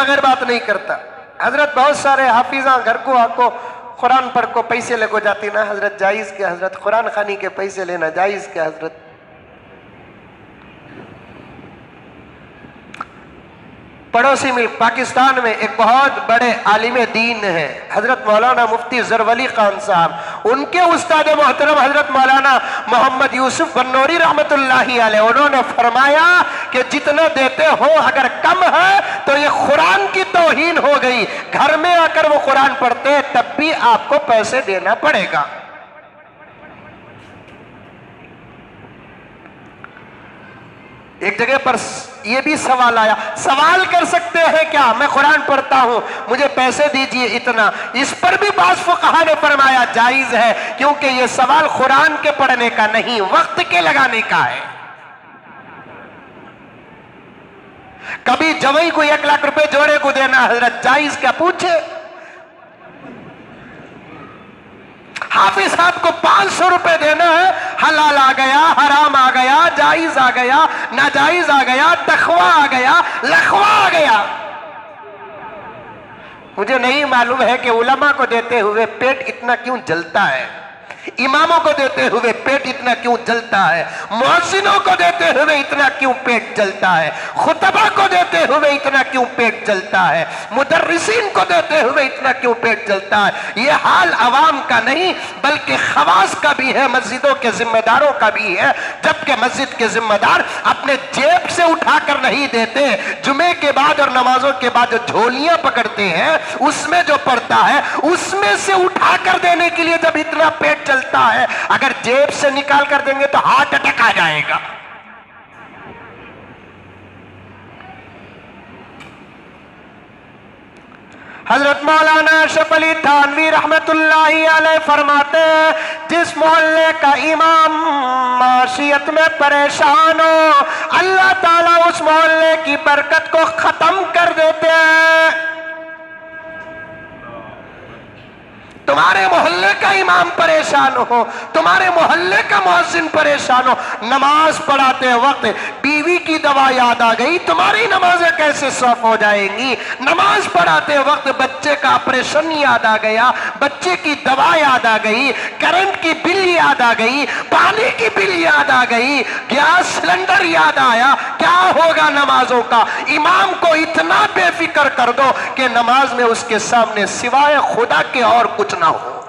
बगैर बात नहीं करता। हजरत बहुत सारे हाफिजा घर को आको कुरान पढ़ को पैसे लेको जाती ना हजरत, जायज के हजरत, कुरान खानी के पैसे लेना जायज के हजरत। पड़ोसी मुल्क पाकिस्तान में एक बहुत बड़े आलिम दीन है हजरत मौलाना मुफ्ती ज़रवली खान साहब, उनके उस्ताद मोहतरम हजरत मौलाना मोहम्मद यूसुफ बन्नौरी रहमतुल्लाही अलैह, उन्होंने फरमाया कि जितना देते हो अगर कम है तो ये कुरान की तौहीन हो गई। घर में आकर वो कुरान पढ़ते हैं तब भी आपको पैसे देना पड़ेगा। एक जगह पर यह भी सवाल आया, सवाल कर सकते हैं क्या, मैं कुरान पढ़ता हूं मुझे पैसे दीजिए इतना। इस पर भी बाज़ फुक़हा ने फरमाया जायज है, क्योंकि यह सवाल कुरान के पढ़ने का नहीं वक्त के लगाने का है। कभी जवाई को 1 लाख रुपए जोड़े को देना हजरत जायज क्या पूछे, हाफिज साहब को 500 रुपए देना है, हलाल आ गया, हराम आ गया, जायज आ गया, नाजायज आ गया, तखवा आ गया, लखवा आ गया। मुझे नहीं मालूम है कि उलमा को देते हुए पेट इतना क्यों जलता है, इमामों को देते हुए पेट इतना क्यों जलता है, मुअज्जिनों को देते हुए इतना क्यों पेट जलता है, खुतबा को देते हुए इतना क्यों पेट जलता है, मुदर्रिसीन को देते हुए इतना क्यों पेट जलता है। ये हाल अवाम का नहीं बल्कि खवास का भी है, मस्जिदों के जिम्मेदारों का भी है। जबकि मस्जिद के जिम्मेदार अपने जेब से उठाकर नहीं देते, जुमे के बाद और नमाजों के बाद जो झोलियां पकड़ते हैं उसमें जो पड़ता है उसमें से उठाकर देने के लिए जब इतना पेट चलता है, अगर जेब से निकाल कर देंगे तो हार्ट अटैक आ जाएगा। हजरत मौलाना अशरफ अली थानवी रहमतुल्लाही अलैह फरमाते हैं, जिस मोहल्ले का इमाम माशियत में परेशान हो अल्लाह ताला उस मोहल्ले की बरकत को खत्म कर देते हैं। तुम्हारे मोहल्ले का इमाम परेशान हो, तुम्हारे मोहल्ले का मुअज्जिन परेशान हो, नमाज पढ़ाते वक्त बीवी की दवा याद आ गई, तुम्हारी नमाजें कैसे सौफ हो जाएंगी। नमाज पढ़ाते वक्त बच्चे का ऑपरेशन याद आ गया, बच्चे की दवा याद आ गई, करंट की बिल याद आ गई, पानी की बिल याद आ गई, गैस सिलेंडर याद आया, क्या होगा नमाजों का। इमाम को इतना बेफिक्र कर दो कि नमाज में उसके सामने सिवाय खुदा के और कुछ ना हो।